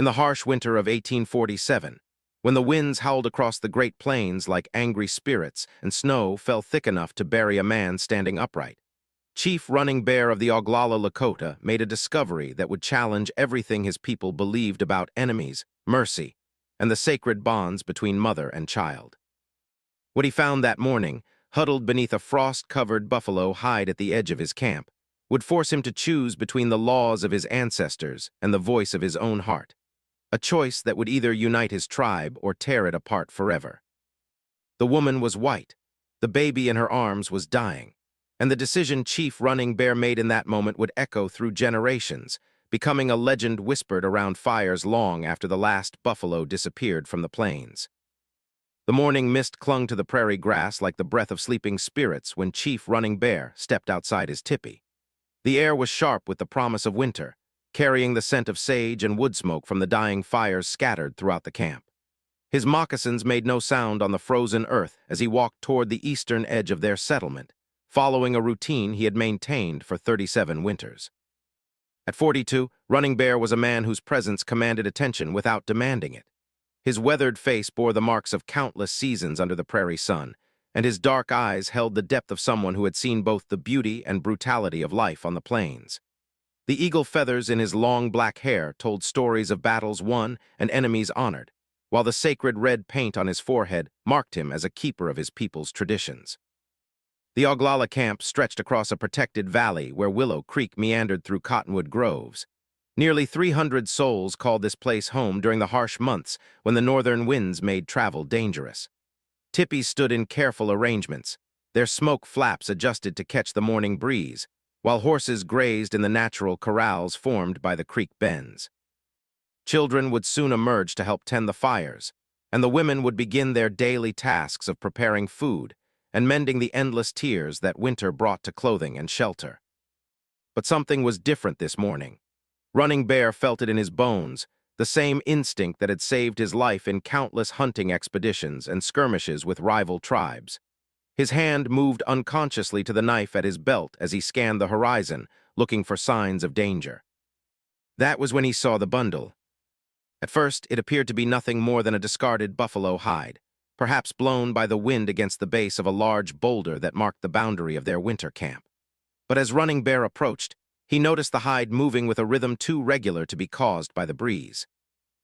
In the harsh winter of 1847, when the winds howled across the Great Plains like angry spirits and snow fell thick enough to bury a man standing upright, Chief Running Bear of the Oglala Lakota made a discovery that would challenge everything his people believed about enemies, mercy, and the sacred bonds between mother and child. What he found that morning, huddled beneath a frost-covered buffalo hide at the edge of his camp, would force him to choose between the laws of his ancestors and the voice of his own heart, a choice that would either unite his tribe or tear it apart forever. The woman was white, the baby in her arms was dying, and the decision Chief Running Bear made in that moment would echo through generations, becoming a legend whispered around fires long after the last buffalo disappeared from the plains. The morning mist clung to the prairie grass like the breath of sleeping spirits when Chief Running Bear stepped outside his tipi. The air was sharp with the promise of winter, carrying the scent of sage and wood smoke from the dying fires scattered throughout the camp. His moccasins made no sound on the frozen earth as he walked toward the eastern edge of their settlement, following a routine he had maintained for 37 winters. At 42, Running Bear was a man whose presence commanded attention without demanding it. His weathered face bore the marks of countless seasons under the prairie sun, and his dark eyes held the depth of someone who had seen both the beauty and brutality of life on the plains. The eagle feathers in his long black hair told stories of battles won and enemies honored, while the sacred red paint on his forehead marked him as a keeper of his people's traditions. The Oglala camp stretched across a protected valley where Willow Creek meandered through cottonwood groves. Nearly 300 souls called this place home during the harsh months when the northern winds made travel dangerous. Tipis stood in careful arrangements, their smoke flaps adjusted to catch the morning breeze, while horses grazed in the natural corrals formed by the creek bends. Children would soon emerge to help tend the fires, and the women would begin their daily tasks of preparing food and mending the endless tears that winter brought to clothing and shelter. But something was different this morning. Running Bear felt it in his bones, the same instinct that had saved his life in countless hunting expeditions and skirmishes with rival tribes. His hand moved unconsciously to the knife at his belt as he scanned the horizon, looking for signs of danger. That was when he saw the bundle. At first, it appeared to be nothing more than a discarded buffalo hide, perhaps blown by the wind against the base of a large boulder that marked the boundary of their winter camp. But as Running Bear approached, he noticed the hide moving with a rhythm too regular to be caused by the breeze.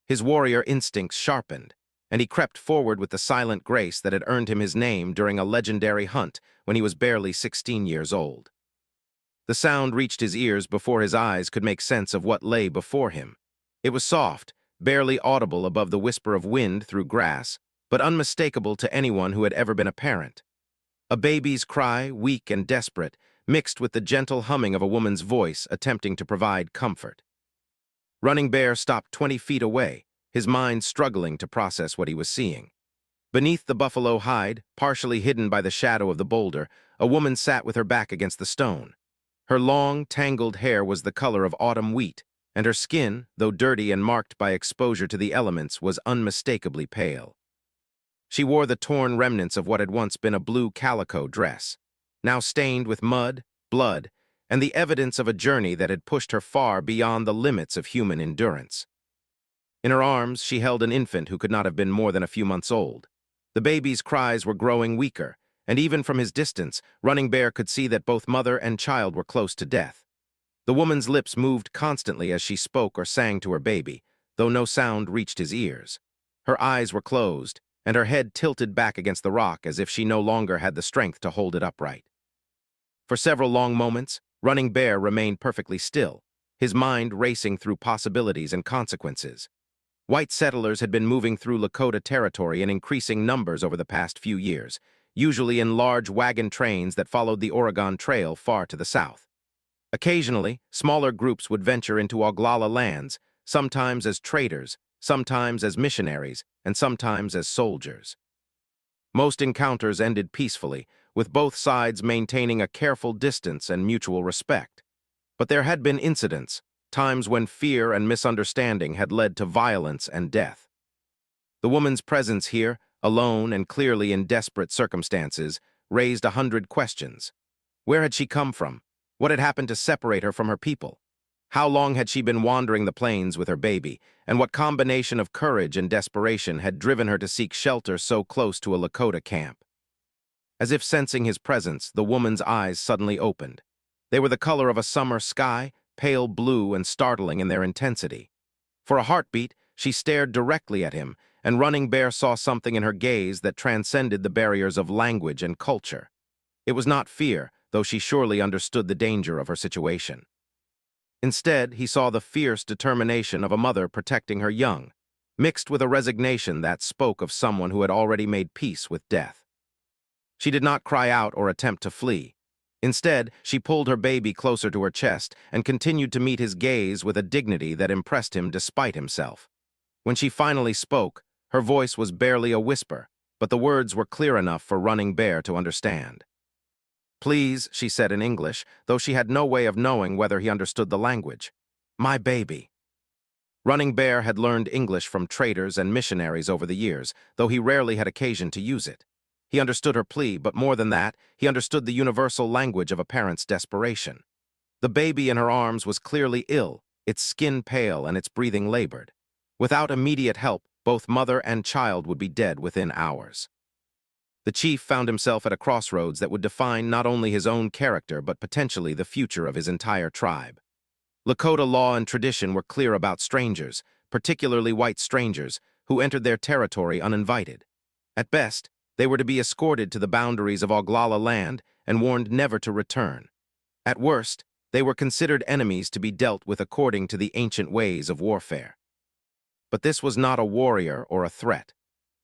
His warrior instincts sharpened, and he crept forward with the silent grace that had earned him his name during a legendary hunt when he was barely 16 years old. The sound reached his ears before his eyes could make sense of what lay before him. It was soft, barely audible above the whisper of wind through grass, but unmistakable to anyone who had ever been a parent. A baby's cry, weak and desperate, mixed with the gentle humming of a woman's voice attempting to provide comfort. Running Bear stopped 20 feet away, his mind struggling to process what he was seeing. Beneath the buffalo hide, partially hidden by the shadow of the boulder, a woman sat with her back against the stone. Her long, tangled hair was the color of autumn wheat, and her skin, though dirty and marked by exposure to the elements, was unmistakably pale. She wore the torn remnants of what had once been a blue calico dress, now stained with mud, blood, and the evidence of a journey that had pushed her far beyond the limits of human endurance. In her arms, she held an infant who could not have been more than a few months old. The baby's cries were growing weaker, and even from his distance, Running Bear could see that both mother and child were close to death. The woman's lips moved constantly as she spoke or sang to her baby, though no sound reached his ears. Her eyes were closed, and her head tilted back against the rock as if she no longer had the strength to hold it upright. For several long moments, Running Bear remained perfectly still, his mind racing through possibilities and consequences. White settlers had been moving through Lakota territory in increasing numbers over the past few years, usually in large wagon trains that followed the Oregon Trail far to the south. Occasionally, smaller groups would venture into Oglala lands, sometimes as traders, sometimes as missionaries, and sometimes as soldiers. Most encounters ended peacefully, with both sides maintaining a careful distance and mutual respect. But there had been incidents, times when fear and misunderstanding had led to violence and death. The woman's presence here, alone and clearly in desperate circumstances, raised 100 questions. Where had she come from? What had happened to separate her from her people? How long had she been wandering the plains with her baby, and what combination of courage and desperation had driven her to seek shelter so close to a Lakota camp? As if sensing his presence, the woman's eyes suddenly opened. They were the color of a summer sky, pale blue and startling in their intensity. For a heartbeat, she stared directly at him, and Running Bear saw something in her gaze that transcended the barriers of language and culture. It was not fear, though she surely understood the danger of her situation. Instead, he saw the fierce determination of a mother protecting her young, mixed with a resignation that spoke of someone who had already made peace with death. She did not cry out or attempt to flee. Instead, she pulled her baby closer to her chest and continued to meet his gaze with a dignity that impressed him despite himself. When she finally spoke, her voice was barely a whisper, but the words were clear enough for Running Bear to understand. "Please," she said in English, though she had no way of knowing whether he understood the language. "My baby." Running Bear had learned English from traders and missionaries over the years, though he rarely had occasion to use it. He understood her plea, but more than that, he understood the universal language of a parent's desperation. The baby in her arms was clearly ill, its skin pale and its breathing labored. Without immediate help, both mother and child would be dead within hours. The chief found himself at a crossroads that would define not only his own character but potentially the future of his entire tribe. Lakota law and tradition were clear about strangers, particularly white strangers, who entered their territory uninvited. At best, they were to be escorted to the boundaries of Oglala land and warned never to return. At worst, they were considered enemies to be dealt with according to the ancient ways of warfare. But this was not a warrior or a threat.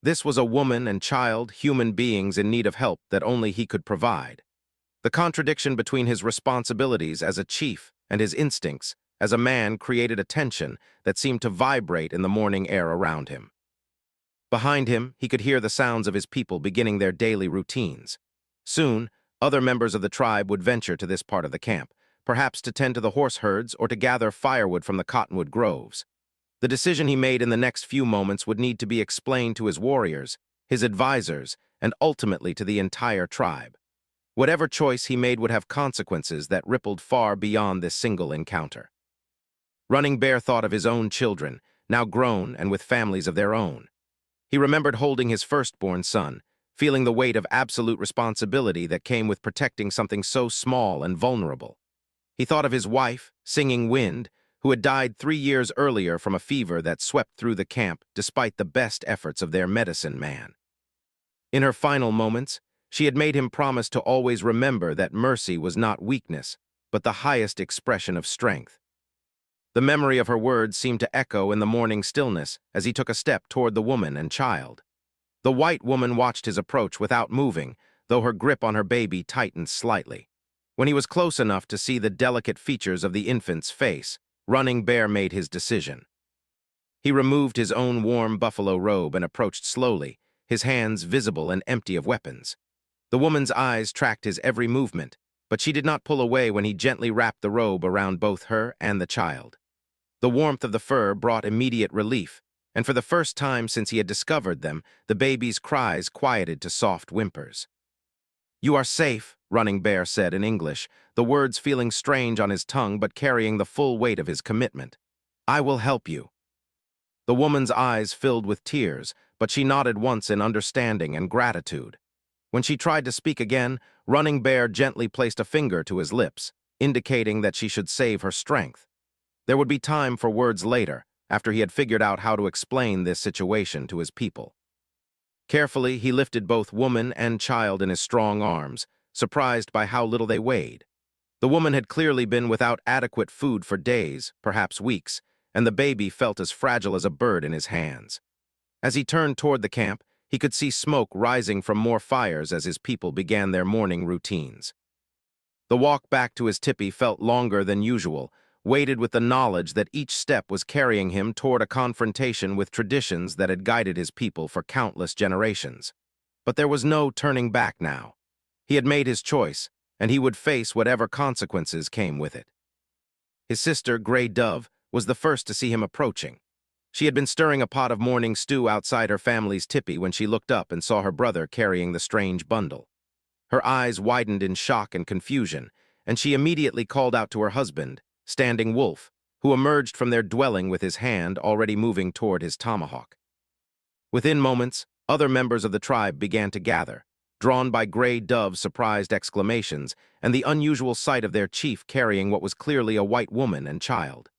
This was a woman and child, human beings in need of help that only he could provide. The contradiction between his responsibilities as a chief and his instincts as a man created a tension that seemed to vibrate in the morning air around him. Behind him, he could hear the sounds of his people beginning their daily routines. Soon, other members of the tribe would venture to this part of the camp, perhaps to tend to the horse herds or to gather firewood from the cottonwood groves. The decision he made in the next few moments would need to be explained to his warriors, his advisors, and ultimately to the entire tribe. Whatever choice he made would have consequences that rippled far beyond this single encounter. Running Bear thought of his own children, now grown and with families of their own. He remembered holding his firstborn son, feeling the weight of absolute responsibility that came with protecting something so small and vulnerable. He thought of his wife, Singing Wind, who had died 3 years earlier from a fever that swept through the camp despite the best efforts of their medicine man. In her final moments, she had made him promise to always remember that mercy was not weakness, but the highest expression of strength. The memory of her words seemed to echo in the morning stillness as he took a step toward the woman and child. The white woman watched his approach without moving, though her grip on her baby tightened slightly. When he was close enough to see the delicate features of the infant's face, Running Bear made his decision. He removed his own warm buffalo robe and approached slowly, his hands visible and empty of weapons. The woman's eyes tracked his every movement, but she did not pull away when he gently wrapped the robe around both her and the child. The warmth of the fur brought immediate relief, and for the first time since he had discovered them, the baby's cries quieted to soft whimpers. "You are safe," Running Bear said in English, the words feeling strange on his tongue but carrying the full weight of his commitment. "I will help you." The woman's eyes filled with tears, but she nodded once in understanding and gratitude. When she tried to speak again, Running Bear gently placed a finger to his lips, indicating that she should save her strength. There would be time for words later, after he had figured out how to explain this situation to his people. Carefully, he lifted both woman and child in his strong arms, surprised by how little they weighed. The woman had clearly been without adequate food for days, perhaps weeks, and the baby felt as fragile as a bird in his hands. As he turned toward the camp, he could see smoke rising from more fires as his people began their morning routines. The walk back to his tipi felt longer than usual, weighted with the knowledge that each step was carrying him toward a confrontation with traditions that had guided his people for countless generations. But there was no turning back now. He had made his choice, and he would face whatever consequences came with it. His sister, Gray Dove, was the first to see him approaching. She had been stirring a pot of morning stew outside her family's tipi when she looked up and saw her brother carrying the strange bundle. Her eyes widened in shock and confusion, and she immediately called out to her husband, Standing Wolf, who emerged from their dwelling with his hand already moving toward his tomahawk. Within moments, other members of the tribe began to gather, drawn by Gray Dove's surprised exclamations and the unusual sight of their chief carrying what was clearly a white woman and child.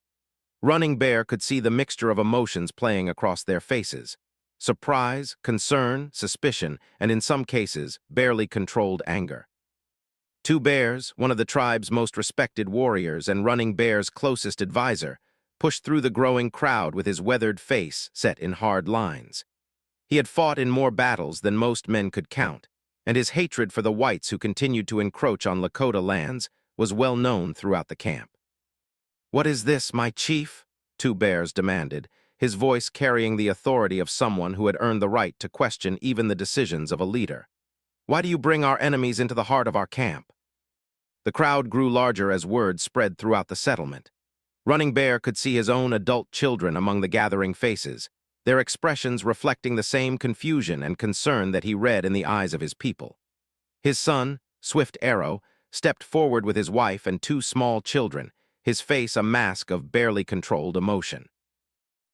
Running Bear could see the mixture of emotions playing across their faces: surprise, concern, suspicion, and in some cases, barely controlled anger. Two Bears, one of the tribe's most respected warriors and Running Bear's closest advisor, pushed through the growing crowd with his weathered face set in hard lines. He had fought in more battles than most men could count, and his hatred for the whites who continued to encroach on Lakota lands was well known throughout the camp. "What is this, my chief?" Two Bears demanded, his voice carrying the authority of someone who had earned the right to question even the decisions of a leader. "Why do you bring our enemies into the heart of our camp?" The crowd grew larger as word spread throughout the settlement. Running Bear could see his own adult children among the gathering faces, their expressions reflecting the same confusion and concern that he read in the eyes of his people. His son, Swift Arrow, stepped forward with his wife and two small children, his face a mask of barely controlled emotion.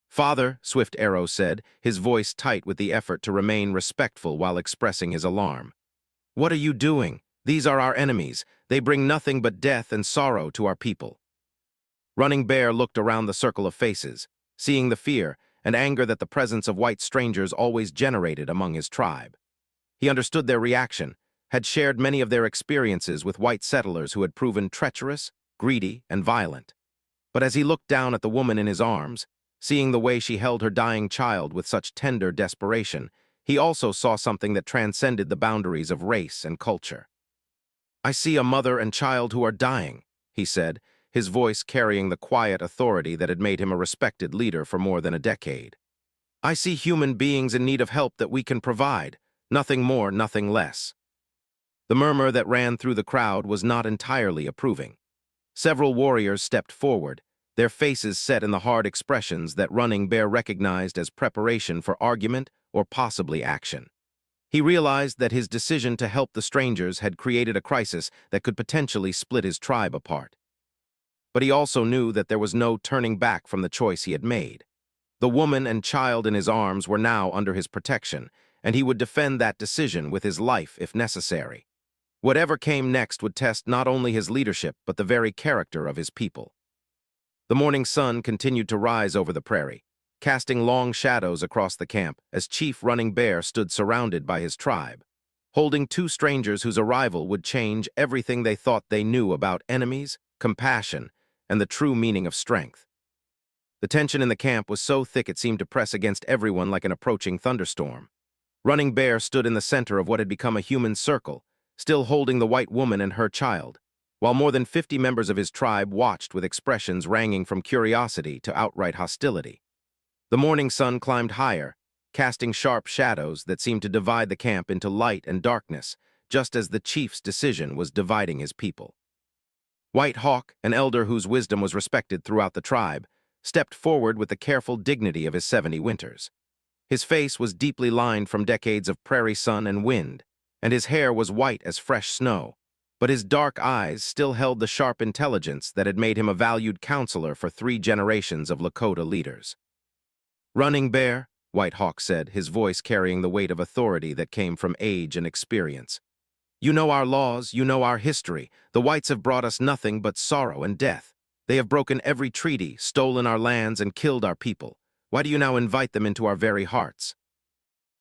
"Father," Swift Arrow said, his voice tight with the effort to remain respectful while expressing his alarm. "What are you doing? These are our enemies. They bring nothing but death and sorrow to our people." Running Bear looked around the circle of faces, seeing the fear and anger that the presence of white strangers always generated among his tribe. He understood their reaction, had shared many of their experiences with white settlers who had proven treacherous, greedy, and violent. But as he looked down at the woman in his arms, seeing the way she held her dying child with such tender desperation, he also saw something that transcended the boundaries of race and culture. "I see a mother and child who are dying," he said, his voice carrying the quiet authority that had made him a respected leader for more than a decade. "I see human beings in need of help that we can provide, nothing more, nothing less." The murmur that ran through the crowd was not entirely approving. Several warriors stepped forward, their faces set in the hard expressions that Running Bear recognized as preparation for argument or possibly action. He realized that his decision to help the strangers had created a crisis that could potentially split his tribe apart. But he also knew that there was no turning back from the choice he had made. The woman and child in his arms were now under his protection, and he would defend that decision with his life if necessary. Whatever came next would test not only his leadership but the very character of his people. The morning sun continued to rise over the prairie, casting long shadows across the camp as Chief Running Bear stood surrounded by his tribe, holding two strangers whose arrival would change everything they thought they knew about enemies, compassion, and the true meaning of strength. The tension in the camp was so thick it seemed to press against everyone like an approaching thunderstorm. Running Bear stood in the center of what had become a human circle, still holding the white woman and her child, while more than 50 members of his tribe watched with expressions ranging from curiosity to outright hostility. The morning sun climbed higher, casting sharp shadows that seemed to divide the camp into light and darkness, just as the chief's decision was dividing his people. White Hawk, an elder whose wisdom was respected throughout the tribe, stepped forward with the careful dignity of his 70 winters. His face was deeply lined from decades of prairie sun and wind, and his hair was white as fresh snow, but his dark eyes still held the sharp intelligence that had made him a valued counselor for 3 generations of Lakota leaders. "Running Bear," White Hawk said, his voice carrying the weight of authority that came from age and experience. "You know our laws, you know our history. The whites have brought us nothing but sorrow and death. They have broken every treaty, stolen our lands, and killed our people. Why do you now invite them into our very hearts?"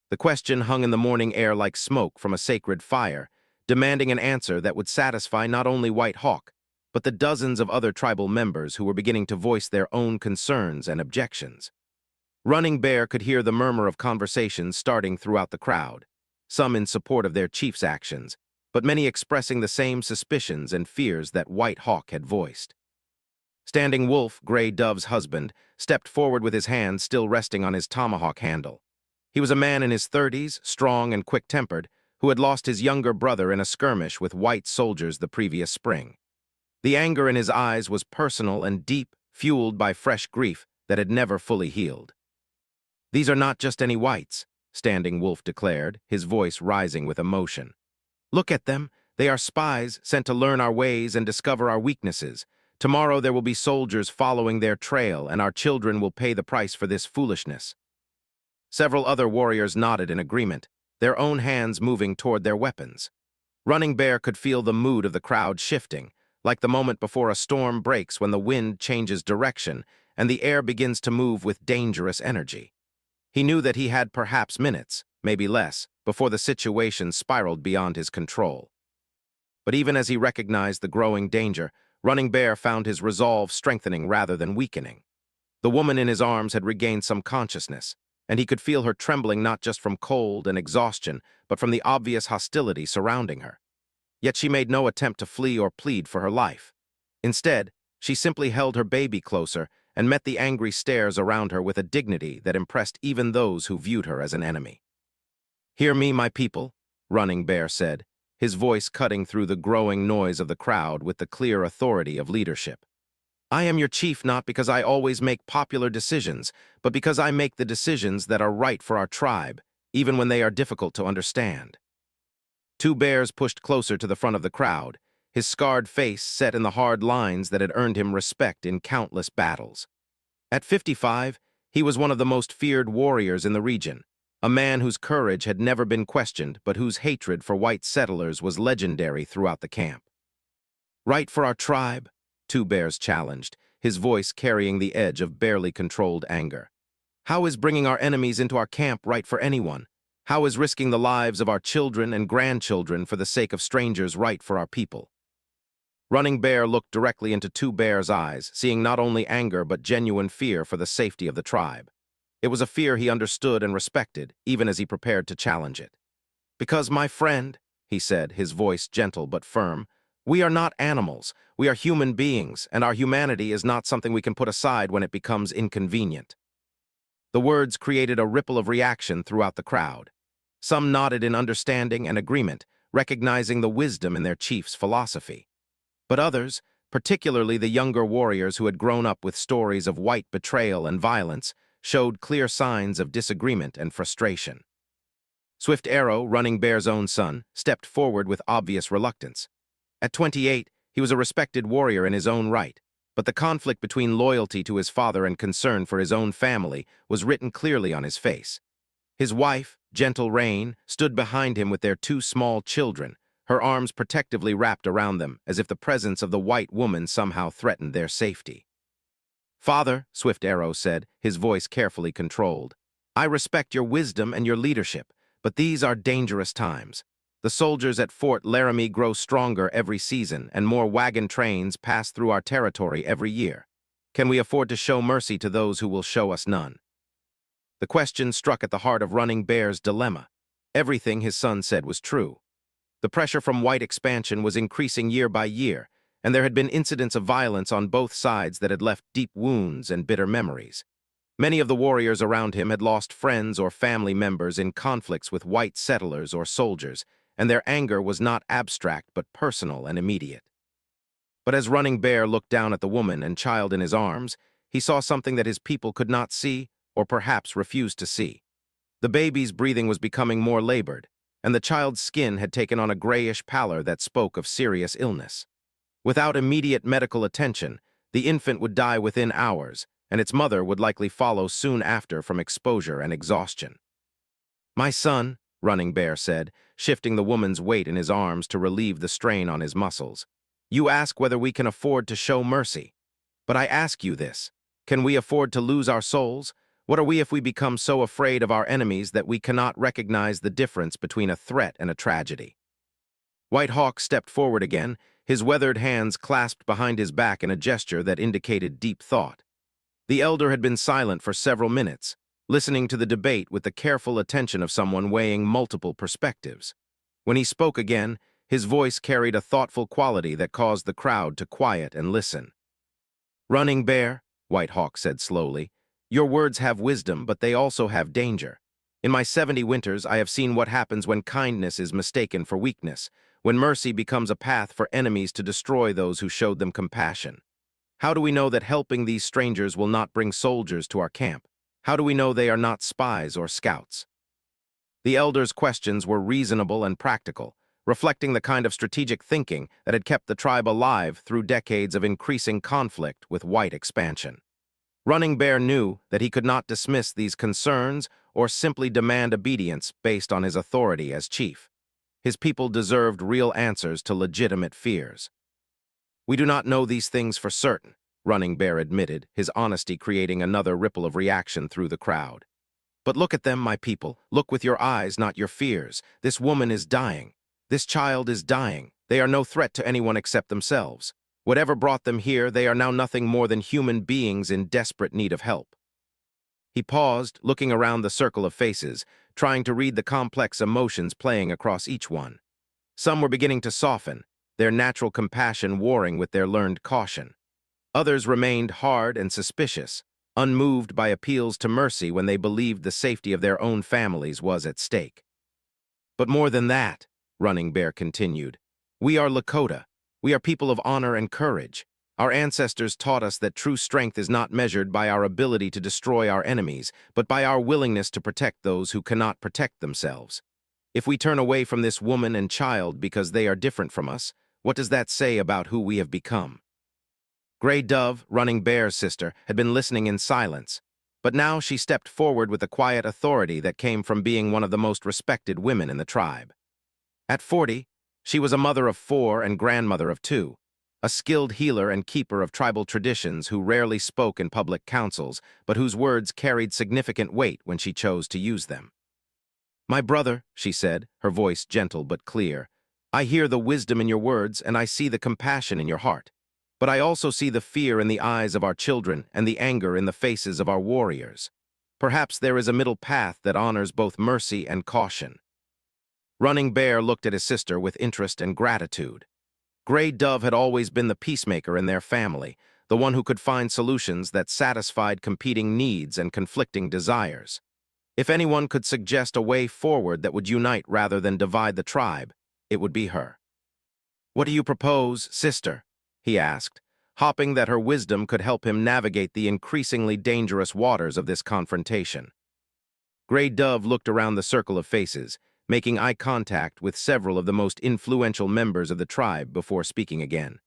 The question hung in the morning air like smoke from a sacred fire, demanding an answer that would satisfy not only White Hawk, but the dozens of other tribal members who were beginning to voice their own concerns and objections. Running Bear could hear the murmur of conversations starting throughout the crowd, some in support of their chief's actions, but many expressing the same suspicions and fears that White Hawk had voiced. Standing Wolf, Gray Dove's husband, stepped forward with his hand still resting on his tomahawk handle. He was a man in his 30s, strong and quick-tempered, who had lost his younger brother in a skirmish with white soldiers the previous spring. The anger in his eyes was personal and deep, fueled by fresh grief that had never fully healed. "These are not just any whites," Standing Wolf declared, his voice rising with emotion. "Look at them. They are spies sent to learn our ways and discover our weaknesses. Tomorrow there will be soldiers following their trail, and our children will pay the price for this foolishness." Several other warriors nodded in agreement, their own hands moving toward their weapons. Running Bear could feel the mood of the crowd shifting, like the moment before a storm breaks when the wind changes direction and the air begins to move with dangerous energy. He knew that he had perhaps minutes, maybe less, before the situation spiraled beyond his control. But even as he recognized the growing danger, Running Bear found his resolve strengthening rather than weakening. The woman in his arms had regained some consciousness, and he could feel her trembling not just from cold and exhaustion, but from the obvious hostility surrounding her. Yet she made no attempt to flee or plead for her life. Instead, she simply held her baby closer and met the angry stares around her with a dignity that impressed even those who viewed her as an enemy. "Hear me, my people," Running Bear said, his voice cutting through the growing noise of the crowd with the clear authority of leadership. "I am your chief not because I always make popular decisions, but because I make the decisions that are right for our tribe, even when they are difficult to understand." Two Bears pushed closer to the front of the crowd, his scarred face set in the hard lines that had earned him respect in countless battles. At 55, he was one of the most feared warriors in the region, a man whose courage had never been questioned but whose hatred for white settlers was legendary throughout the camp. "Right for our tribe?" Two Bears challenged, his voice carrying the edge of barely controlled anger. "How is bringing our enemies into our camp right for anyone? How is risking the lives of our children and grandchildren for the sake of strangers right for our people?" Running Bear looked directly into Two Bears' eyes, seeing not only anger but genuine fear for the safety of the tribe. It was a fear he understood and respected, even as he prepared to challenge it. "Because, my friend," he said, his voice gentle but firm, "we are not animals, we are human beings, and our humanity is not something we can put aside when it becomes inconvenient." The words created a ripple of reaction throughout the crowd. Some nodded in understanding and agreement, recognizing the wisdom in their chief's philosophy. But others, particularly the younger warriors who had grown up with stories of white betrayal and violence, showed clear signs of disagreement and frustration. Swift Arrow, Running Bear's own son, stepped forward with obvious reluctance. At 28, he was a respected warrior in his own right, but the conflict between loyalty to his father and concern for his own family was written clearly on his face. His wife, Gentle Rain, stood behind him with their two small children, her arms protectively wrapped around them as if the presence of the white woman somehow threatened their safety. "Father," Swift Arrow said, his voice carefully controlled, "I respect your wisdom and your leadership, but these are dangerous times. The soldiers at Fort Laramie grow stronger every season, and more wagon trains pass through our territory every year. Can we afford to show mercy to those who will show us none?" The question struck at the heart of Running Bear's dilemma. Everything his son said was true. The pressure from white expansion was increasing year by year, and there had been incidents of violence on both sides that had left deep wounds and bitter memories. Many of the warriors around him had lost friends or family members in conflicts with white settlers or soldiers, and their anger was not abstract but personal and immediate. But as Running Bear looked down at the woman and child in his arms, he saw something that his people could not see or perhaps refused to see. The baby's breathing was becoming more labored, and the child's skin had taken on a grayish pallor that spoke of serious illness. Without immediate medical attention, the infant would die within hours, and its mother would likely follow soon after from exposure and exhaustion. "My son," Running Bear said, shifting the woman's weight in his arms to relieve the strain on his muscles, "you ask whether we can afford to show mercy. But I ask you this, can we afford to lose our souls? What are we if we become so afraid of our enemies that we cannot recognize the difference between a threat and a tragedy?" White Hawk stepped forward again, his weathered hands clasped behind his back in a gesture that indicated deep thought. The elder had been silent for several minutes, listening to the debate with the careful attention of someone weighing multiple perspectives. When he spoke again, his voice carried a thoughtful quality that caused the crowd to quiet and listen. "Running Bear," White Hawk said slowly, "your words have wisdom, but they also have danger. In my 70 winters, I have seen what happens when kindness is mistaken for weakness, when mercy becomes a path for enemies to destroy those who showed them compassion. How do we know that helping these strangers will not bring soldiers to our camp? How do we know they are not spies or scouts?" The elder's questions were reasonable and practical, reflecting the kind of strategic thinking that had kept the tribe alive through decades of increasing conflict with white expansion. Running Bear knew that he could not dismiss these concerns or simply demand obedience based on his authority as chief. His people deserved real answers to legitimate fears. "We do not know these things for certain," Running Bear admitted, his honesty creating another ripple of reaction through the crowd. "But look at them, my people. Look with your eyes, not your fears. This woman is dying. This child is dying. They are no threat to anyone except themselves. Whatever brought them here, they are now nothing more than human beings in desperate need of help." He paused, looking around the circle of faces, trying to read the complex emotions playing across each one. Some were beginning to soften, their natural compassion warring with their learned caution. Others remained hard and suspicious, unmoved by appeals to mercy when they believed the safety of their own families was at stake. "But more than that," Running Bear continued, "we are Lakota. We are people of honor and courage. Our ancestors taught us that true strength is not measured by our ability to destroy our enemies, but by our willingness to protect those who cannot protect themselves. If we turn away from this woman and child because they are different from us, what does that say about who we have become?" Gray Dove, Running Bear's sister, had been listening in silence, but now she stepped forward with the quiet authority that came from being one of the most respected women in the tribe. At 40, she was a mother of 4 and grandmother of 2, a skilled healer and keeper of tribal traditions who rarely spoke in public councils, but whose words carried significant weight when she chose to use them. "My brother," she said, her voice gentle but clear, "I hear the wisdom in your words and I see the compassion in your heart. But I also see the fear in the eyes of our children and the anger in the faces of our warriors. Perhaps there is a middle path that honors both mercy and caution." Running Bear looked at his sister with interest and gratitude. Gray Dove had always been the peacemaker in their family, the one who could find solutions that satisfied competing needs and conflicting desires. If anyone could suggest a way forward that would unite rather than divide the tribe, it would be her. "What do you propose, sister?" he asked, hoping that her wisdom could help him navigate the increasingly dangerous waters of this confrontation. Gray Dove looked around the circle of faces, making eye contact with several of the most influential members of the tribe before speaking again.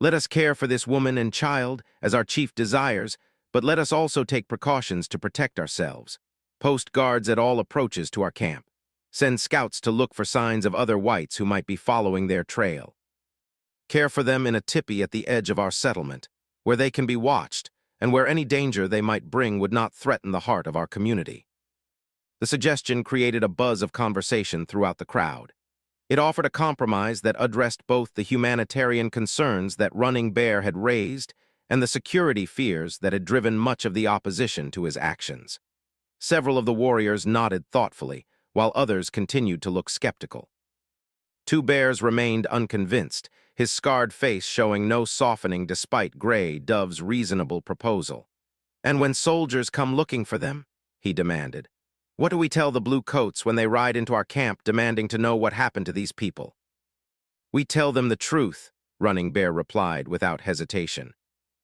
"Let us care for this woman and child, as our chief desires, but let us also take precautions to protect ourselves. Post guards at all approaches to our camp. Send scouts to look for signs of other whites who might be following their trail. Care for them in a tipi at the edge of our settlement, where they can be watched, and where any danger they might bring would not threaten the heart of our community." The suggestion created a buzz of conversation throughout the crowd. It offered a compromise that addressed both the humanitarian concerns that Running Bear had raised and the security fears that had driven much of the opposition to his actions. Several of the warriors nodded thoughtfully, while others continued to look skeptical. Two Bears remained unconvinced, his scarred face showing no softening despite Gray Dove's reasonable proposal. "And when soldiers come looking for them," he demanded, "what do we tell the blue coats when they ride into our camp demanding to know what happened to these people?" "We tell them the truth," Running Bear replied without hesitation.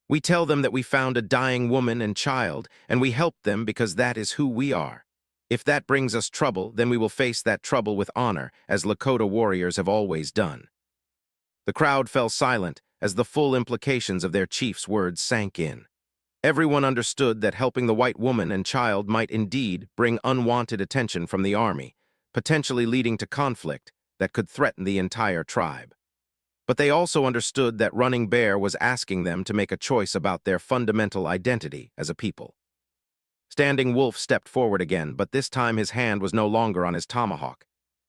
"We tell them that we found a dying woman and child, and we help them because that is who we are. If that brings us trouble, then we will face that trouble with honor, as Lakota warriors have always done." The crowd fell silent as the full implications of their chief's words sank in. Everyone understood that helping the white woman and child might indeed bring unwanted attention from the army, potentially leading to conflict that could threaten the entire tribe. But they also understood that Running Bear was asking them to make a choice about their fundamental identity as a people. Standing Wolf stepped forward again, but this time his hand was no longer on his tomahawk.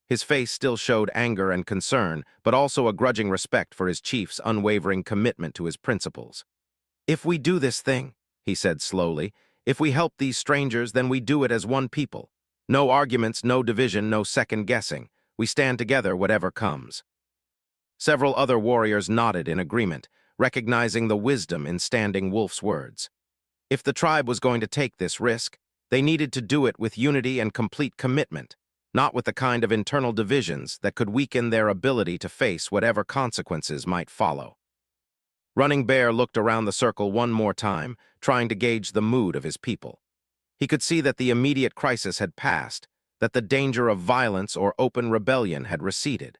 His face still showed anger and concern, but also a grudging respect for his chief's unwavering commitment to his principles. "If we do this thing," he said slowly, "if we help these strangers, then we do it as one people. No arguments, no division, no second guessing. We stand together whatever comes." Several other warriors nodded in agreement, recognizing the wisdom in Standing Wolf's words. If the tribe was going to take this risk, they needed to do it with unity and complete commitment, not with the kind of internal divisions that could weaken their ability to face whatever consequences might follow. Running Bear looked around the circle one more time, trying to gauge the mood of his people. He could see that the immediate crisis had passed, that the danger of violence or open rebellion had receded.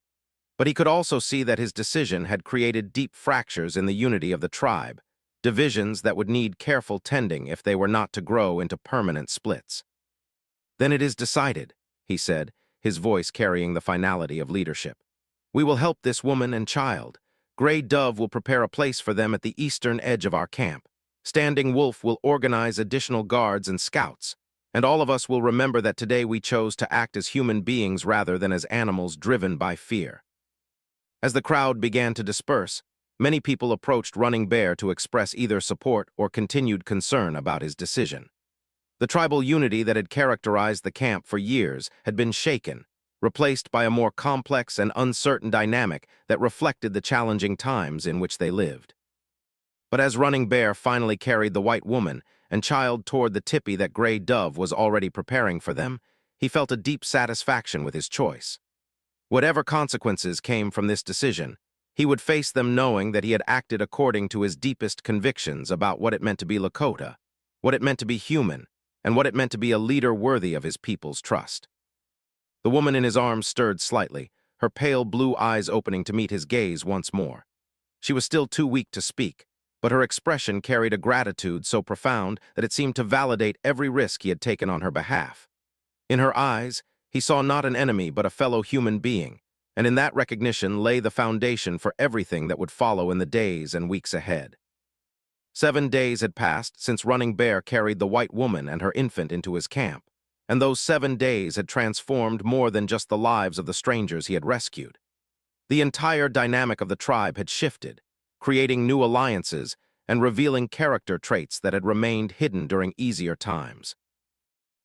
But he could also see that his decision had created deep fractures in the unity of the tribe, divisions that would need careful tending if they were not to grow into permanent splits. "Then it is decided," he said, his voice carrying the finality of leadership. "We will help this woman and child. Gray Dove will prepare a place for them at the eastern edge of our camp. Standing Wolf will organize additional guards and scouts, and all of us will remember that today we chose to act as human beings rather than as animals driven by fear." As the crowd began to disperse, many people approached Running Bear to express either support or continued concern about his decision. The tribal unity that had characterized the camp for years had been shaken, replaced by a more complex and uncertain dynamic that reflected the challenging times in which they lived. But as Running Bear finally carried the white woman and child toward the tipi that Gray Dove was already preparing for them, he felt a deep satisfaction with his choice. Whatever consequences came from this decision, he would face them knowing that he had acted according to his deepest convictions about what it meant to be Lakota, what it meant to be human, and what it meant to be a leader worthy of his people's trust. The woman in his arms stirred slightly, her pale blue eyes opening to meet his gaze once more. She was still too weak to speak, but her expression carried a gratitude so profound that it seemed to validate every risk he had taken on her behalf. In her eyes, he saw not an enemy but a fellow human being, and in that recognition lay the foundation for everything that would follow in the days and weeks ahead. 7 days had passed since Running Bear carried the white woman and her infant into his camp, and those 7 days had transformed more than just the lives of the strangers he had rescued. The entire dynamic of the tribe had shifted, creating new alliances and revealing character traits that had remained hidden during easier times.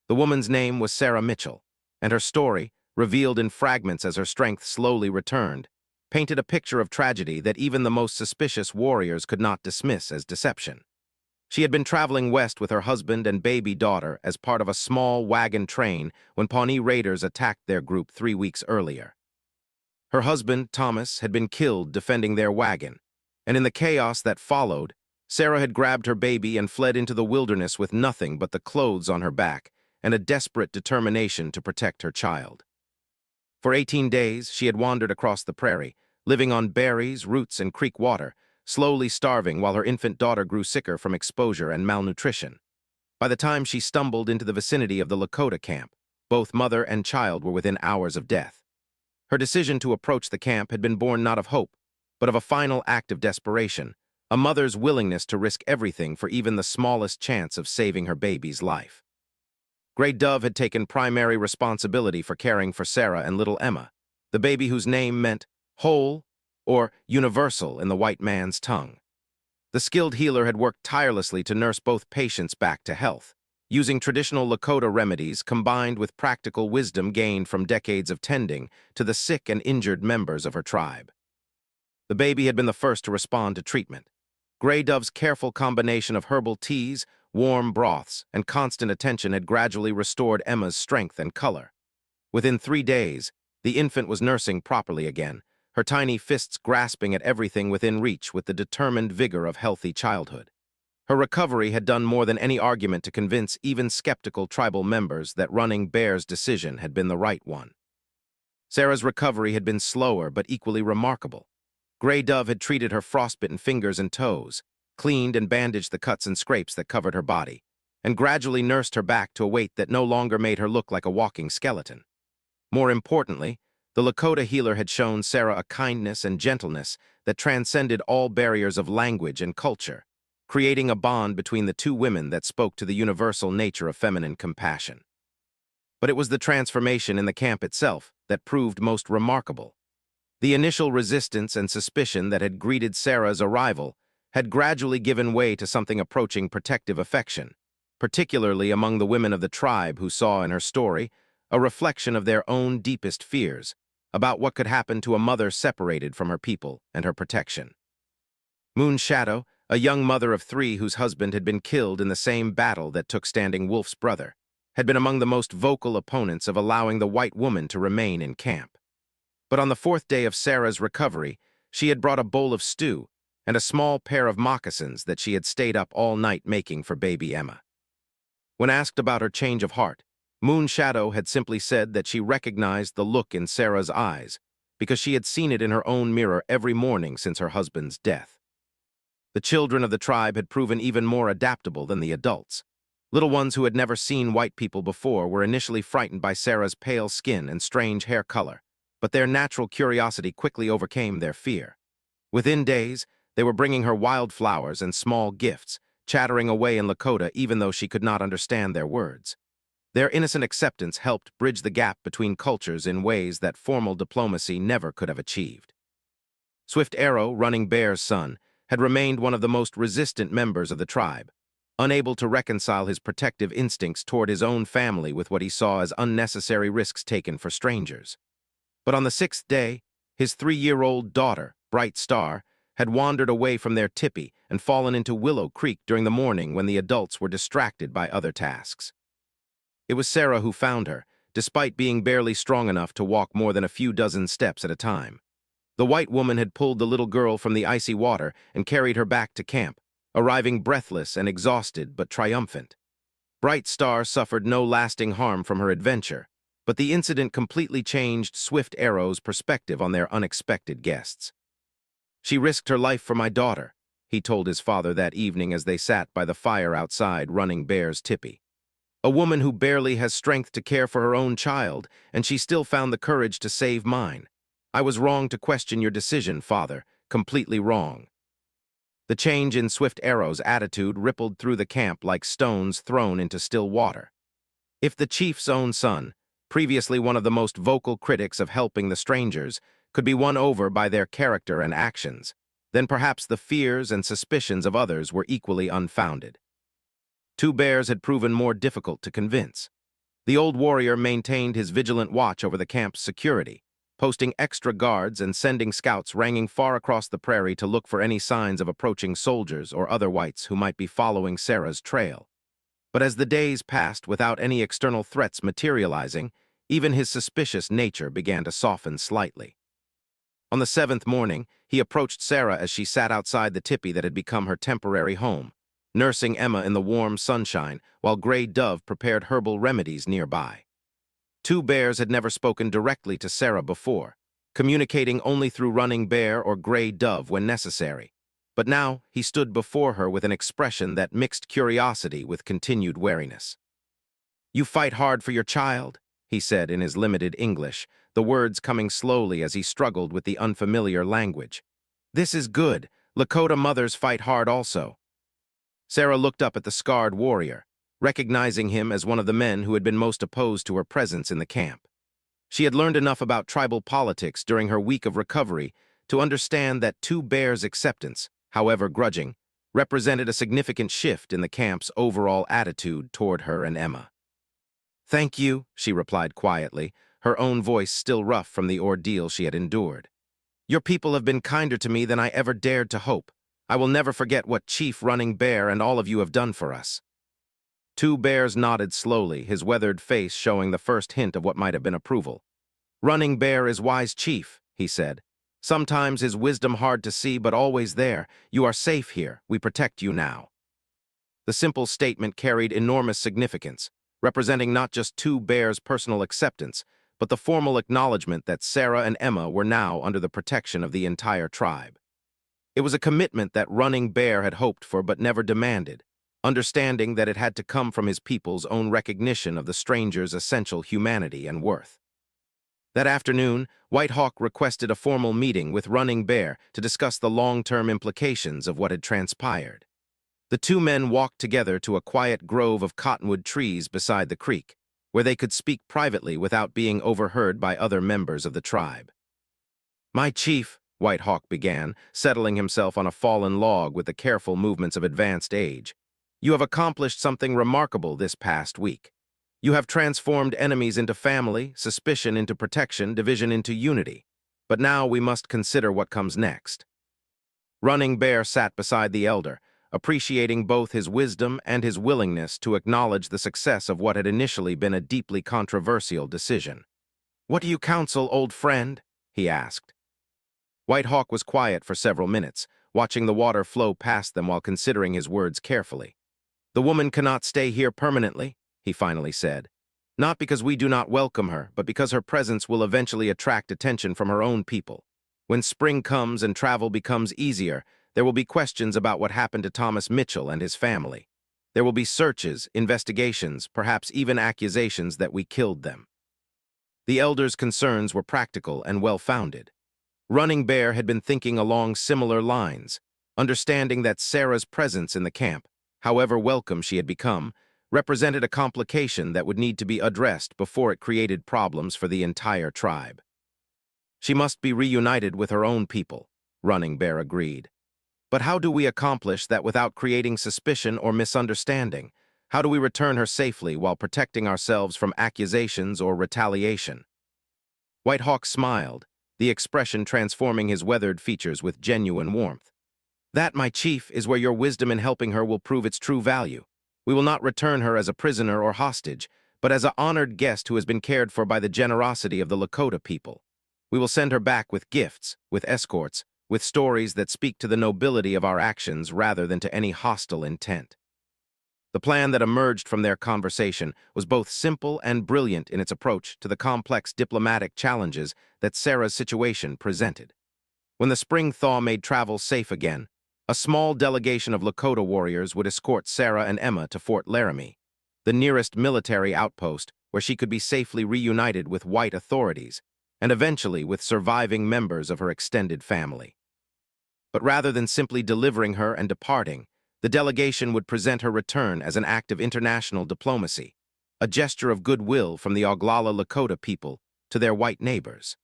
The woman's name was Sarah Mitchell, and her story, revealed in fragments as her strength slowly returned, painted a picture of tragedy that even the most suspicious warriors could not dismiss as deception. She had been traveling west with her husband and baby daughter as part of a small wagon train when Pawnee raiders attacked their group 3 weeks earlier. Her husband, Thomas, had been killed defending their wagon, and in the chaos that followed, Sarah had grabbed her baby and fled into the wilderness with nothing but the clothes on her back and a desperate determination to protect her child. For 18 days, she had wandered across the prairie, living on berries, roots, and creek water, slowly starving while her infant daughter grew sicker from exposure and malnutrition. By the time she stumbled into the vicinity of the Lakota camp, both mother and child were within hours of death. Her decision to approach the camp had been born not of hope, but of a final act of desperation, a mother's willingness to risk everything for even the smallest chance of saving her baby's life. Gray Dove had taken primary responsibility for caring for Sarah and little Emma, the baby whose name meant whole or universal in the white man's tongue. The skilled healer had worked tirelessly to nurse both patients back to health, using traditional Lakota remedies combined with practical wisdom gained from decades of tending to the sick and injured members of her tribe. The baby had been the first to respond to treatment. Gray Dove's careful combination of herbal teas, warm broths, and constant attention had gradually restored Emma's strength and color. Within 3 days, the infant was nursing properly again, her tiny fists grasping at everything within reach with the determined vigor of healthy childhood. Her recovery had done more than any argument to convince even skeptical tribal members that Running Bear's decision had been the right one. Sarah's recovery had been slower but equally remarkable. Gray Dove had treated her frostbitten fingers and toes, cleaned and bandaged the cuts and scrapes that covered her body, and gradually nursed her back to a weight that no longer made her look like a walking skeleton. More importantly, the Lakota healer had shown Sarah a kindness and gentleness that transcended all barriers of language and culture, creating a bond between the two women that spoke to the universal nature of feminine compassion. But it was the transformation in the camp itself that proved most remarkable. The initial resistance and suspicion that had greeted Sarah's arrival had gradually given way to something approaching protective affection, particularly among the women of the tribe who saw in her story a reflection of their own deepest fears about what could happen to a mother separated from her people and her protection. Moon Shadow, a young mother of 3 whose husband had been killed in the same battle that took Standing Wolf's brother, had been among the most vocal opponents of allowing the white woman to remain in camp. But on the 4th day of Sarah's recovery, she had brought a bowl of stew and a small pair of moccasins that she had stayed up all night making for baby Emma. When asked about her change of heart, Moon Shadow had simply said that she recognized the look in Sarah's eyes, because she had seen it in her own mirror every morning since her husband's death. The children of the tribe had proven even more adaptable than the adults. Little ones who had never seen white people before were initially frightened by Sarah's pale skin and strange hair color, but their natural curiosity quickly overcame their fear. Within days, they were bringing her wildflowers and small gifts, chattering away in Lakota even though she could not understand their words. Their innocent acceptance helped bridge the gap between cultures in ways that formal diplomacy never could have achieved. Swift Arrow, Running Bear's son, had remained one of the most resistant members of the tribe, unable to reconcile his protective instincts toward his own family with what he saw as unnecessary risks taken for strangers. But on the sixth day, his 3-year-old daughter, Bright Star, had wandered away from their tipi and fallen into Willow Creek during the morning when the adults were distracted by other tasks. It was Sarah who found her, despite being barely strong enough to walk more than a few dozen steps at a time. The white woman had pulled the little girl from the icy water and carried her back to camp, arriving breathless and exhausted but triumphant. Bright Star suffered no lasting harm from her adventure, but the incident completely changed Swift Arrow's perspective on their unexpected guests. "She risked her life for my daughter," he told his father that evening as they sat by the fire outside Running Bear's tipi. "A woman who barely has strength to care for her own child, and she still found the courage to save mine. I was wrong to question your decision, father, completely wrong." The change in Swift Arrow's attitude rippled through the camp like stones thrown into still water. If the chief's own son, previously one of the most vocal critics of helping the strangers, could be won over by their character and actions, then perhaps the fears and suspicions of others were equally unfounded. Two Bears had proven more difficult to convince. The old warrior maintained his vigilant watch over the camp's security, posting extra guards and sending scouts ranging far across the prairie to look for any signs of approaching soldiers or other whites who might be following Sarah's trail. But as the days passed without any external threats materializing, even his suspicious nature began to soften slightly. On the 7th morning, he approached Sarah as she sat outside the tipi that had become her temporary home, nursing Emma in the warm sunshine while Gray Dove prepared herbal remedies nearby. Two Bears had never spoken directly to Sarah before, communicating only through Running Bear or Gray Dove when necessary. But now he stood before her with an expression that mixed curiosity with continued wariness. "You fight hard for your child," he said in his limited English, the words coming slowly as he struggled with the unfamiliar language. "This is good. Lakota mothers fight hard also." Sarah looked up at the scarred warrior, recognizing him as one of the men who had been most opposed to her presence in the camp. She had learned enough about tribal politics during her week of recovery to understand that Two Bears' acceptance, however grudging, represented a significant shift in the camp's overall attitude toward her and Emma. "Thank you," she replied quietly, her own voice still rough from the ordeal she had endured. "Your people have been kinder to me than I ever dared to hope. I will never forget what Chief Running Bear and all of you have done for us." Two Bears nodded slowly, his weathered face showing the first hint of what might have been approval. "Running Bear is wise chief," he said. "Sometimes his wisdom hard to see, but always there. You are safe here. We protect you now." The simple statement carried enormous significance, representing not just Two Bears' personal acceptance, but the formal acknowledgement that Sarah and Emma were now under the protection of the entire tribe. It was a commitment that Running Bear had hoped for but never demanded, understanding that it had to come from his people's own recognition of the stranger's essential humanity and worth. That afternoon, White Hawk requested a formal meeting with Running Bear to discuss the long-term implications of what had transpired. The two men walked together to a quiet grove of cottonwood trees beside the creek, where they could speak privately without being overheard by other members of the tribe. "My chief," White Hawk began, settling himself on a fallen log with the careful movements of advanced age, "you have accomplished something remarkable this past week. You have transformed enemies into family, suspicion into protection, division into unity. But now we must consider what comes next." Running Bear sat beside the elder, appreciating both his wisdom and his willingness to acknowledge the success of what had initially been a deeply controversial decision. "What do you counsel, old friend?" he asked. White Hawk was quiet for several minutes, watching the water flow past them while considering his words carefully. "The woman cannot stay here permanently," he finally said. Not because we do not welcome her, but because her presence will eventually attract attention from her own people. When spring comes and travel becomes easier, there will be questions about what happened to Thomas Mitchell and his family. There will be searches, investigations, perhaps even accusations that we killed them. The elders' concerns were practical and well-founded. Running Bear had been thinking along similar lines, understanding that Sarah's presence in the camp, however welcome she had become, represented a complication that would need to be addressed before it created problems for the entire tribe. She must be reunited with her own people, Running Bear agreed. But how do we accomplish that without creating suspicion or misunderstanding? How do we return her safely while protecting ourselves from accusations or retaliation? White Hawk smiled, the expression transforming his weathered features with genuine warmth. That, my chief, is where your wisdom in helping her will prove its true value. We will not return her as a prisoner or hostage, but as an honored guest who has been cared for by the generosity of the Lakota people. We will send her back with gifts, with escorts, with stories that speak to the nobility of our actions rather than to any hostile intent. The plan that emerged from their conversation was both simple and brilliant in its approach to the complex diplomatic challenges that Sarah's situation presented. When the spring thaw made travel safe again, a small delegation of Lakota warriors would escort Sarah and Emma to Fort Laramie, the nearest military outpost where she could be safely reunited with white authorities, and eventually with surviving members of her extended family. But rather than simply delivering her and departing, the delegation would present her return as an act of international diplomacy, a gesture of goodwill from the Oglala Lakota people to their white neighbors.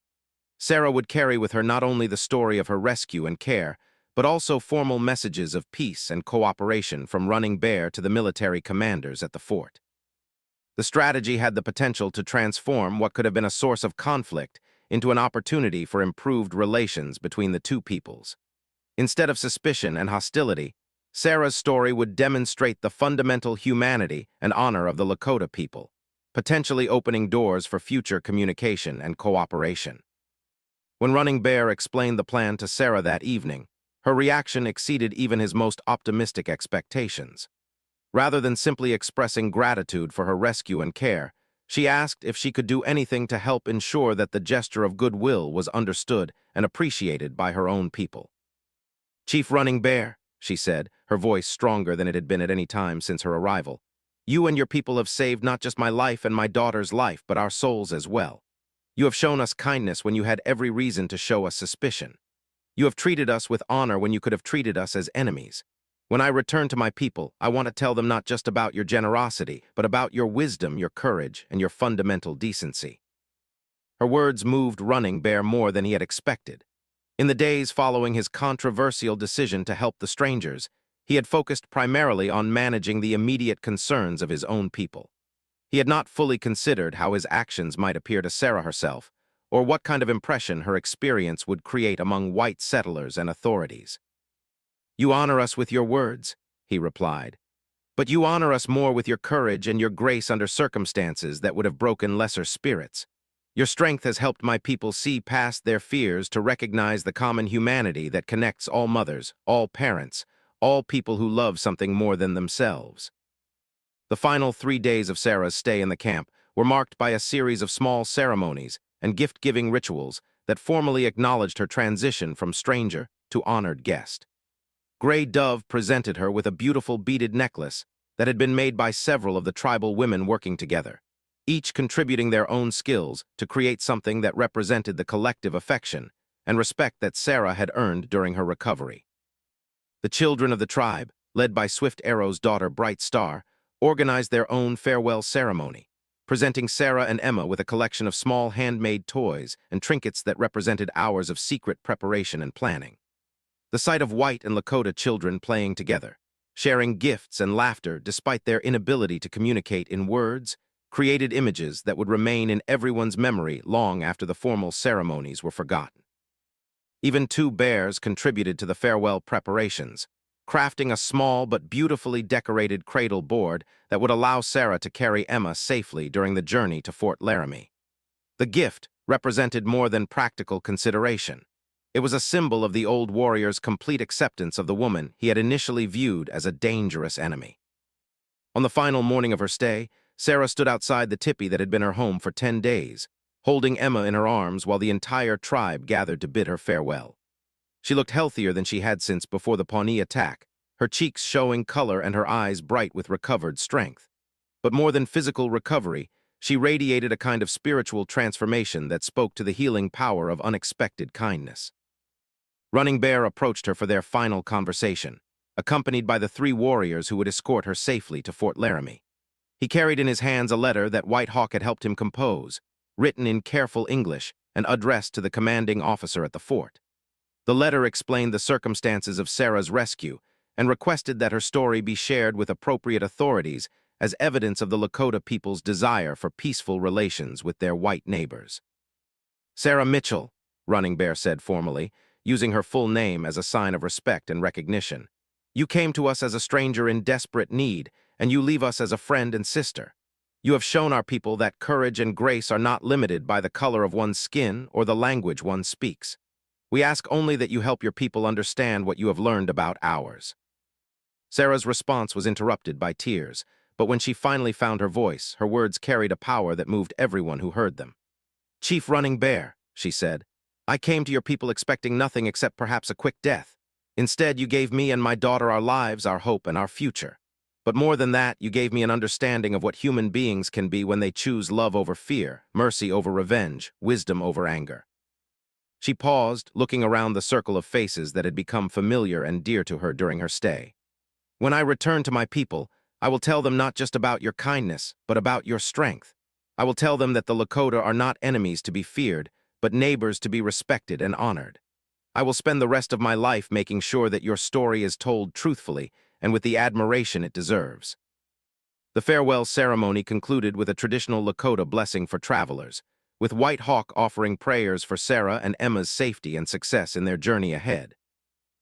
Sarah would carry with her not only the story of her rescue and care, but also formal messages of peace and cooperation from Running Bear to the military commanders at the fort. The strategy had the potential to transform what could have been a source of conflict into an opportunity for improved relations between the two peoples. Instead of suspicion and hostility, Sarah's story would demonstrate the fundamental humanity and honor of the Lakota people, potentially opening doors for future communication and cooperation. When Running Bear explained the plan to Sarah that evening, her reaction exceeded even his most optimistic expectations. Rather than simply expressing gratitude for her rescue and care, she asked if she could do anything to help ensure that the gesture of goodwill was understood and appreciated by her own people. "Chief Running Bear," she said, her voice stronger than it had been at any time since her arrival, "you and your people have saved not just my life and my daughter's life, but our souls as well. You have shown us kindness when you had every reason to show us suspicion. You have treated us with honor when you could have treated us as enemies. When I return to my people, I want to tell them not just about your generosity, but about your wisdom, your courage, and your fundamental decency." Her words moved Running Bear more than he had expected. In the days following his controversial decision to help the strangers, he had focused primarily on managing the immediate concerns of his own people. He had not fully considered how his actions might appear to Sarah herself, or what kind of impression her experience would create among white settlers and authorities. "You honor us with your words," he replied, "but you honor us more with your courage and your grace under circumstances that would have broken lesser spirits. Your strength has helped my people see past their fears to recognize the common humanity that connects all mothers, all parents, all people who love something more than themselves." The final 3 days of Sarah's stay in the camp were marked by a series of small ceremonies and gift-giving rituals that formally acknowledged her transition from stranger to honored guest. Gray Dove presented her with a beautiful beaded necklace that had been made by several of the tribal women working together, each contributing their own skills to create something that represented the collective affection and respect that Sarah had earned during her recovery. The children of the tribe, led by Swift Arrow's daughter Bright Star, organized their own farewell ceremony, presenting Sarah and Emma with a collection of small handmade toys and trinkets that represented hours of secret preparation and planning. The sight of white and Lakota children playing together, sharing gifts and laughter despite their inability to communicate in words, created images that would remain in everyone's memory long after the formal ceremonies were forgotten. Even 2 bears contributed to the farewell preparations, crafting a small but beautifully decorated cradle board that would allow Sarah to carry Emma safely during the journey to Fort Laramie. The gift represented more than practical consideration. It was a symbol of the old warrior's complete acceptance of the woman he had initially viewed as a dangerous enemy. On the final morning of her stay, Sarah stood outside the tipi that had been her home for 10 days, holding Emma in her arms while the entire tribe gathered to bid her farewell. She looked healthier than she had since before the Pawnee attack, her cheeks showing color and her eyes bright with recovered strength. But more than physical recovery, she radiated a kind of spiritual transformation that spoke to the healing power of unexpected kindness. Running Bear approached her for their final conversation, accompanied by the 3 warriors who would escort her safely to Fort Laramie. He carried in his hands a letter that White Hawk had helped him compose, written in careful English and addressed to the commanding officer at the fort. The letter explained the circumstances of Sarah's rescue and requested that her story be shared with appropriate authorities as evidence of the Lakota people's desire for peaceful relations with their white neighbors. "Sarah Mitchell," Running Bear said formally, using her full name as a sign of respect and recognition. "You came to us as a stranger in desperate need, and you leave us as a friend and sister. You have shown our people that courage and grace are not limited by the color of one's skin or the language one speaks. We ask only that you help your people understand what you have learned about ours." Sarah's response was interrupted by tears, but when she finally found her voice, her words carried a power that moved everyone who heard them. "Chief Running Bear," she said, "I came to your people expecting nothing except perhaps a quick death. Instead, you gave me and my daughter our lives, our hope, and our future. But more than that, you gave me an understanding of what human beings can be when they choose love over fear, mercy over revenge, wisdom over anger." She paused, looking around the circle of faces that had become familiar and dear to her during her stay. "When I return to my people, I will tell them not just about your kindness, but about your strength. I will tell them that the Lakota are not enemies to be feared, but neighbors to be respected and honored. I will spend the rest of my life making sure that your story is told truthfully and with the admiration it deserves." The farewell ceremony concluded with a traditional Lakota blessing for travelers, with White Hawk offering prayers for Sarah and Emma's safety and success in their journey ahead.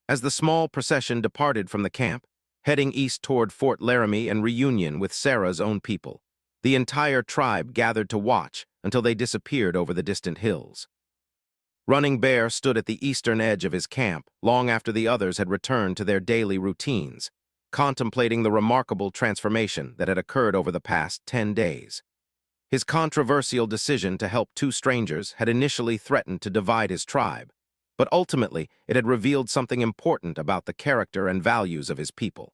As the small procession departed from the camp, heading east toward Fort Laramie and reunion with Sarah's own people, the entire tribe gathered to watch until they disappeared over the distant hills. Running Bear stood at the eastern edge of his camp long after the others had returned to their daily routines, contemplating the remarkable transformation that had occurred over the past 10 days. His controversial decision to help 2 strangers had initially threatened to divide his tribe, but ultimately it had revealed something important about the character and values of his people.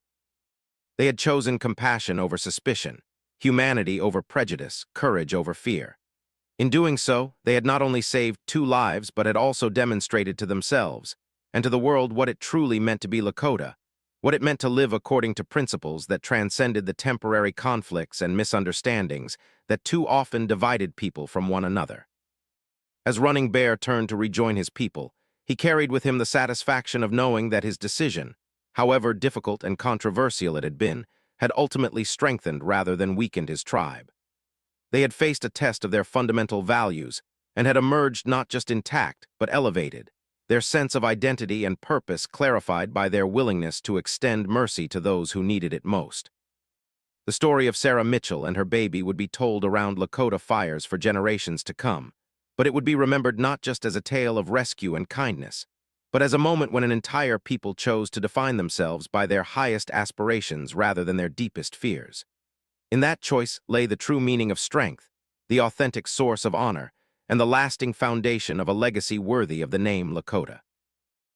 They had chosen compassion over suspicion, humanity over prejudice, courage over fear. In doing so, they had not only saved 2 lives, but had also demonstrated to themselves and to the world what it truly meant to be Lakota, what it meant to live according to principles that transcended the temporary conflicts and misunderstandings that too often divided people from one another. As Running Bear turned to rejoin his people, he carried with him the satisfaction of knowing that his decision, however difficult and controversial it had ultimately strengthened rather than weakened his tribe. They had faced a test of their fundamental values and had emerged not just intact, but elevated, their sense of identity and purpose clarified by their willingness to extend mercy to those who needed it most. The story of Sarah Mitchell and her baby would be told around Lakota fires for generations to come, but it would be remembered not just as a tale of rescue and kindness, but as a moment when an entire people chose to define themselves by their highest aspirations rather than their deepest fears. In that choice lay the true meaning of strength, the authentic source of honor, and the lasting foundation of a legacy worthy of the name Lakota.